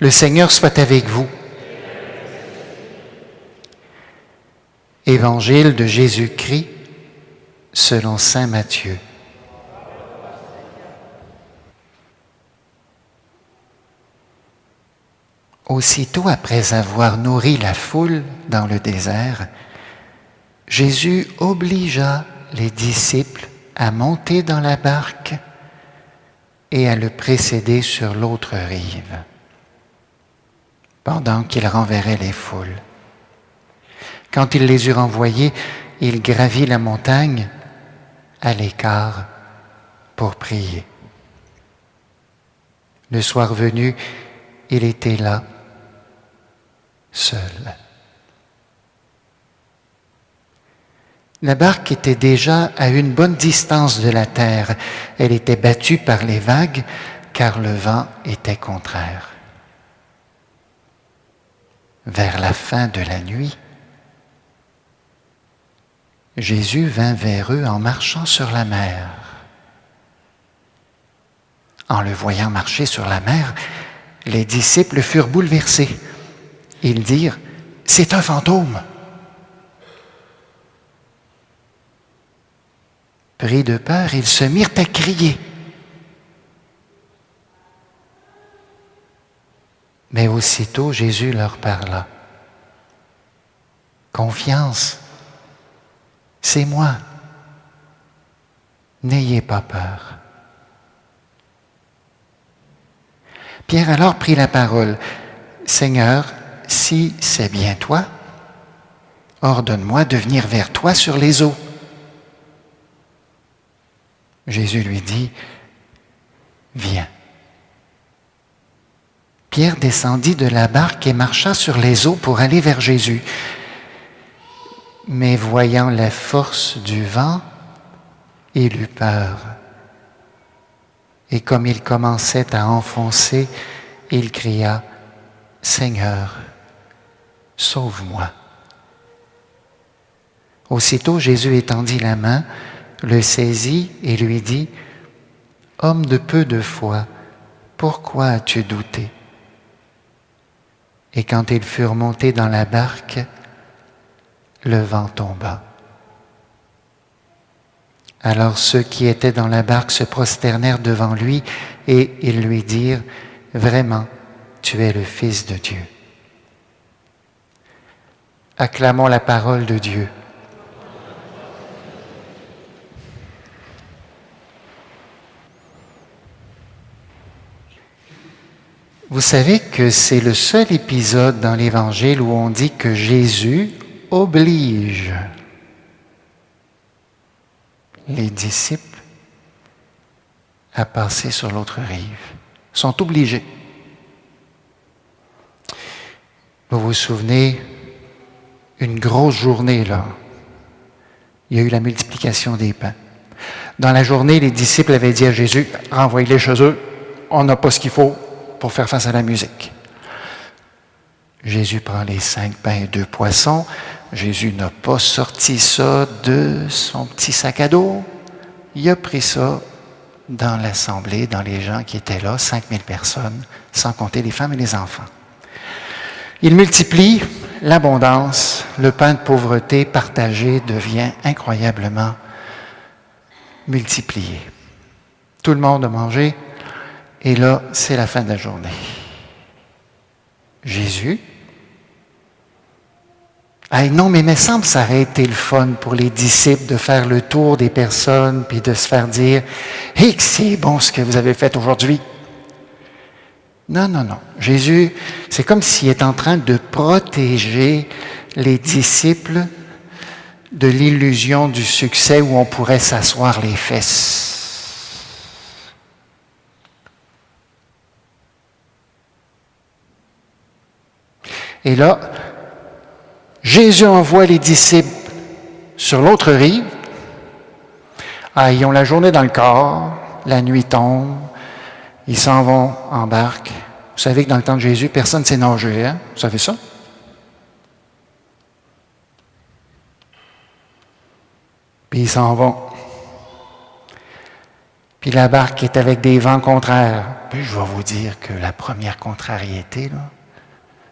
Le Seigneur soit avec vous. Évangile de Jésus-Christ selon saint Matthieu. Aussitôt après avoir nourri la foule dans le désert, Jésus obligea les disciples à monter dans la barque et à le précéder sur l'autre rive, pendant qu'il renverrait les foules. Quand il les eut renvoyés, il gravit la montagne à l'écart pour prier. Le soir venu, il était là, seul. La barque était déjà à une bonne distance de la terre. Elle était battue par les vagues, car le vent était contraire. Vers la fin de la nuit, Jésus vint vers eux en marchant sur la mer. En le voyant marcher sur la mer, les disciples furent bouleversés. Ils dirent, « C'est un fantôme !» Pris de peur, ils se mirent à crier. Mais aussitôt, Jésus leur parla. « Confiance, c'est moi. N'ayez pas peur. » Pierre alors prit la parole. « Seigneur, si c'est bien toi, ordonne-moi de venir vers toi sur les eaux. » Jésus lui dit, « Viens. » Pierre descendit de la barque et marcha sur les eaux pour aller vers Jésus. Mais voyant la force du vent, il eut peur. Et comme il commençait à enfoncer, il cria, « Seigneur, sauve-moi. » Aussitôt Jésus étendit la main, le saisit et lui dit, « Homme de peu de foi, pourquoi as-tu douté ?» Et quand ils furent montés dans la barque, le vent tomba. Alors ceux qui étaient dans la barque se prosternèrent devant lui et ils lui dirent, « Vraiment, tu es le Fils de Dieu. » Acclamons la parole de Dieu. Vous savez que c'est le seul épisode dans l'Évangile où on dit que Jésus oblige les disciples à passer sur l'autre rive. Ils sont obligés. Vous vous souvenez, une grosse journée là, il y a eu la multiplication des pains. Dans la journée, les disciples avaient dit à Jésus, « Renvoyez-les chez eux, on n'a pas ce qu'il faut pour faire face à la musique. » Jésus prend les 5 pains et 2 poissons. Jésus n'a pas sorti ça de son petit sac à dos. Il a pris ça dans l'assemblée, dans les gens qui étaient là, 5000 personnes, sans compter les femmes et les enfants. Il multiplie l'abondance, le pain de pauvreté partagé devient incroyablement multiplié. Tout le monde a mangé, et là, c'est la fin de la journée. Jésus, non, mais il me semble que ça aurait été le fun pour les disciples de faire le tour des personnes puis de se faire dire « Hey, c'est bon ce que vous avez fait aujourd'hui. » Non. Jésus, c'est comme s'il est en train de protéger les disciples de l'illusion du succès où on pourrait s'asseoir les fesses. Et là, Jésus envoie les disciples sur l'autre rive. Ils ont la journée dans le corps, la nuit tombe, ils s'en vont en barque. Vous savez que dans le temps de Jésus, personne ne sait nager, hein? Vous savez ça? Puis ils s'en vont. Puis la barque est avec des vents contraires. Puis je vais vous dire que la première contrariété, là,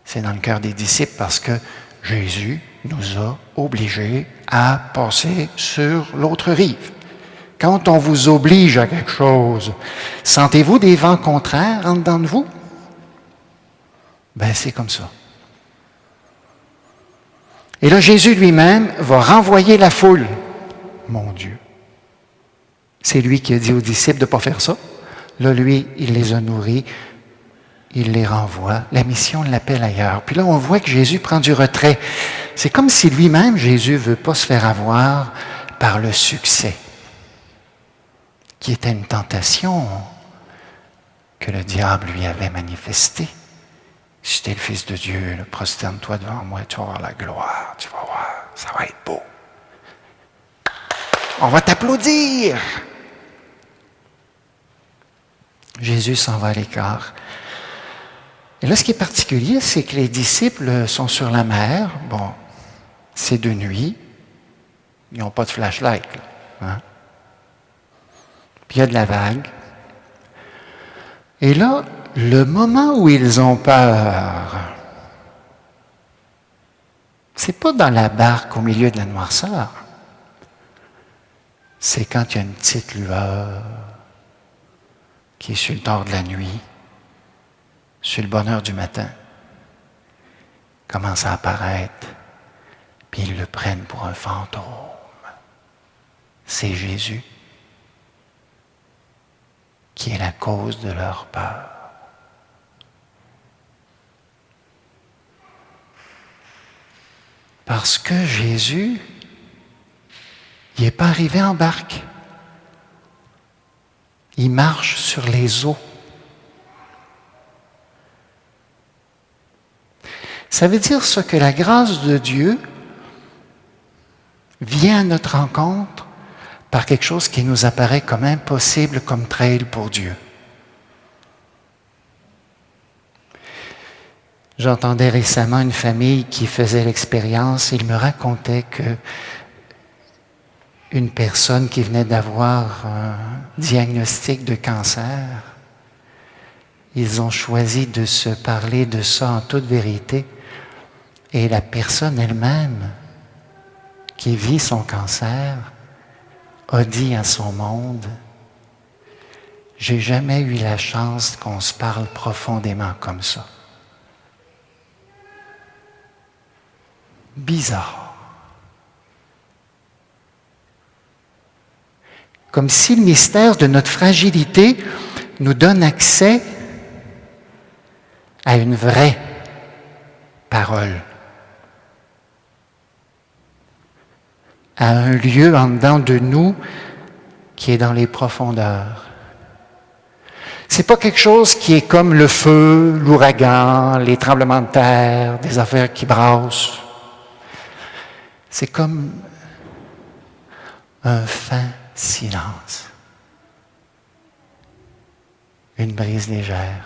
c'est dans le cœur des disciples parce que Jésus nous a obligés à passer sur l'autre rive. Quand on vous oblige à quelque chose, sentez-vous des vents contraires en dedans de vous? Ben, c'est comme ça. Et là, Jésus lui-même va renvoyer la foule. Mon Dieu. C'est lui qui a dit aux disciples de ne pas faire ça. Là, lui, il les a nourris, il les renvoie. La mission l'appelle ailleurs. Puis là, on voit que Jésus prend du retrait. C'est comme si lui-même, Jésus ne veut pas se faire avoir par le succès, qui était une tentation que le diable lui avait manifestée. Si tu es le Fils de Dieu, prosterne-toi devant moi, tu vas avoir la gloire, tu vas voir, ça va être beau. On va t'applaudir. Jésus s'en va à l'écart. Et là, ce qui est particulier, c'est que les disciples sont sur la mer. Bon, c'est de nuit. Ils n'ont pas de flashlight. Là, hein? Puis il y a de la vague. Et là, le moment où ils ont peur, c'est pas dans la barque au milieu de la noirceur. C'est quand il y a une petite lueur qui est sur le tard de la nuit, sur le bonheur du matin, commence à apparaître, puis ils le prennent pour un fantôme. C'est Jésus qui est la cause de leur peur. Parce que Jésus, il n'est pas arrivé en barque. Il marche sur les eaux. Ça veut dire ça que la grâce de Dieu vient à notre rencontre par quelque chose qui nous apparaît comme impossible comme trail pour Dieu. J'entendais récemment une famille qui faisait l'expérience. Il me racontait que une personne qui venait d'avoir un diagnostic de cancer, ils ont choisi de se parler de ça en toute vérité. Et la personne elle-même qui vit son cancer a dit à son monde, « J'ai jamais eu la chance qu'on se parle profondément comme ça. » Bizarre. Comme si le mystère de notre fragilité nous donne accès à une vraie parole, à un lieu en dedans de nous qui est dans les profondeurs. C'est pas quelque chose qui est comme le feu, l'ouragan, les tremblements de terre, des affaires qui brassent. C'est comme un fin silence, une brise légère.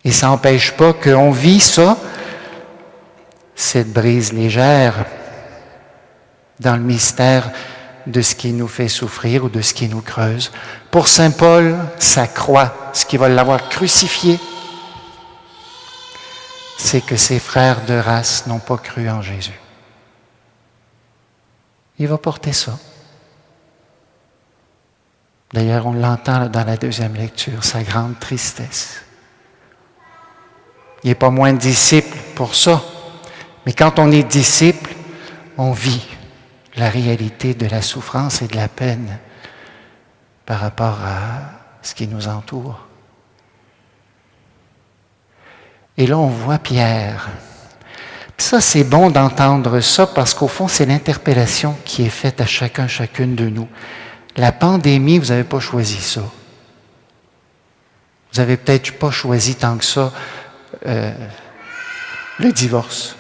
Et ça n'empêche pas qu'on vit ça, cette brise légère, dans le mystère de ce qui nous fait souffrir ou de ce qui nous creuse. Pour saint Paul, sa croix, ce qui va l'avoir crucifié, c'est que ses frères de race n'ont pas cru en Jésus. Il va porter ça. D'ailleurs, on l'entend dans la deuxième lecture, sa grande tristesse. Il n'est pas moins disciple pour ça. Mais quand on est disciple, on vit la réalité de la souffrance et de la peine par rapport à ce qui nous entoure. Et là, on voit Pierre. Puis ça, c'est bon d'entendre ça parce qu'au fond, c'est l'interpellation qui est faite à chacun, chacune de nous. La pandémie, vous n'avez pas choisi ça. Vous n'avez peut-être pas choisi tant que ça le divorce,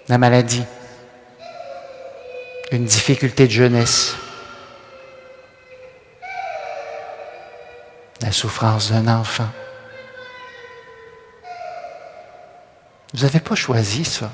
la maladie, une difficulté de jeunesse, la souffrance d'un enfant. Vous n'avez pas choisi ça.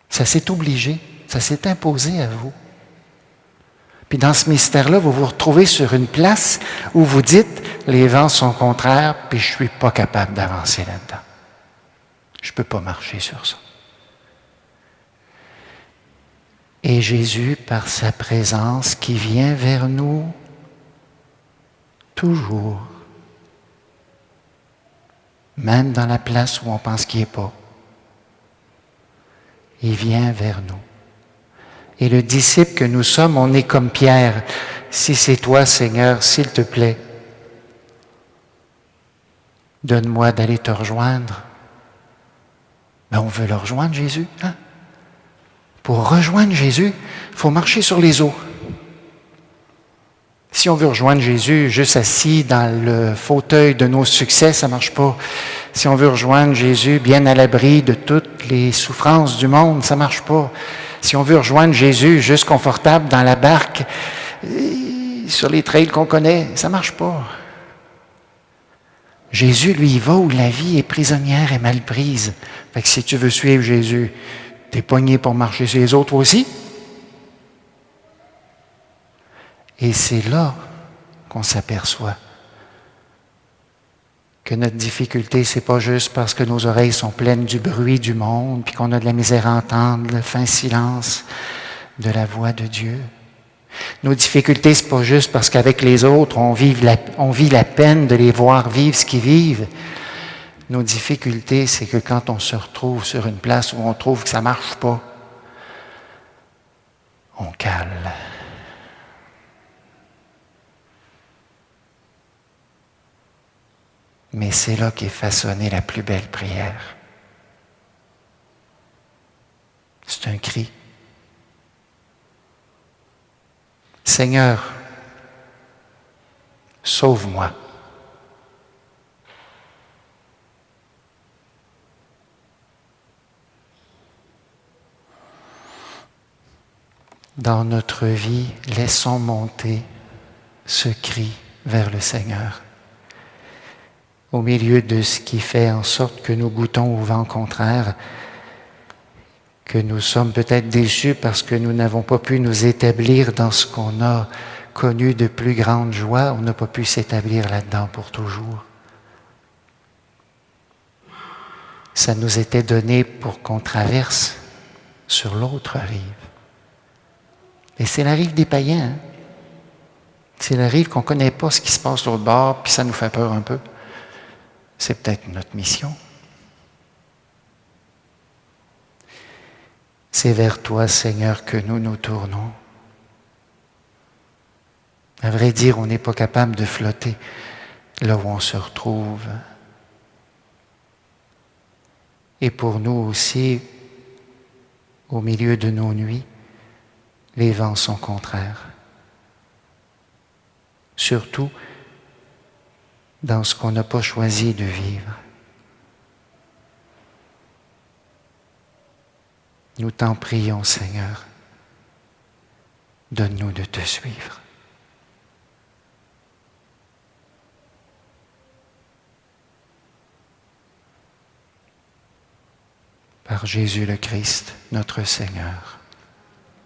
Ça s'est obligé, ça s'est imposé à vous. Puis dans ce mystère-là, vous vous retrouvez sur une place où vous dites, les vents sont contraires, puis je ne suis pas capable d'avancer là-dedans. Je ne peux pas marcher sur ça. Et Jésus, par sa présence qui vient vers nous, toujours, même dans la place où on pense qu'il n'est pas, il vient vers nous. Et le disciple que nous sommes, on est comme Pierre. Si c'est toi, Seigneur, s'il te plaît, donne-moi d'aller te rejoindre. Ben, on veut le rejoindre, Jésus. Hein? Pour rejoindre Jésus, il faut marcher sur les eaux. Si on veut rejoindre Jésus juste assis dans le fauteuil de nos succès, ça ne marche pas. Si on veut rejoindre Jésus bien à l'abri de toutes les souffrances du monde, ça ne marche pas. Si on veut rejoindre Jésus juste confortable dans la barque, sur les trails qu'on connaît, ça ne marche pas. Jésus, lui, il va où la vie est prisonnière et mal prise. Fait que si tu veux suivre Jésus, t'es pogné pour marcher sur les autres aussi. Et c'est là qu'on s'aperçoit que notre difficulté, c'est pas juste parce que nos oreilles sont pleines du bruit du monde, puis qu'on a de la misère à entendre le fin silence de la voix de Dieu. Nos difficultés, c'est pas juste parce qu'avec les autres, on vit la peine de les voir vivre ce qu'ils vivent. Nos difficultés, c'est que quand on se retrouve sur une place où on trouve que ça marche pas, on cale. Mais c'est là qu'est façonnée la plus belle prière. C'est un cri. Seigneur, sauve-moi. Dans notre vie, laissons monter ce cri vers le Seigneur. Au milieu de ce qui fait en sorte que nous goûtons au vent contraire, que nous sommes peut-être déçus parce que nous n'avons pas pu nous établir dans ce qu'on a connu de plus grande joie, on n'a pas pu s'établir là-dedans pour toujours. Ça nous était donné pour qu'on traverse sur l'autre rive. Et c'est la rive des païens. Hein? C'est la rive qu'on ne connaît pas ce qui se passe de l'autre bord, puis ça nous fait peur un peu. C'est peut-être notre mission. C'est vers toi, Seigneur, que nous nous tournons. À vrai dire, on n'est pas capable de flotter là où on se retrouve. Et pour nous aussi, au milieu de nos nuits, les vents sont contraires. Surtout dans ce qu'on n'a pas choisi de vivre. Nous t'en prions, Seigneur, donne-nous de te suivre. Par Jésus le Christ, notre Seigneur.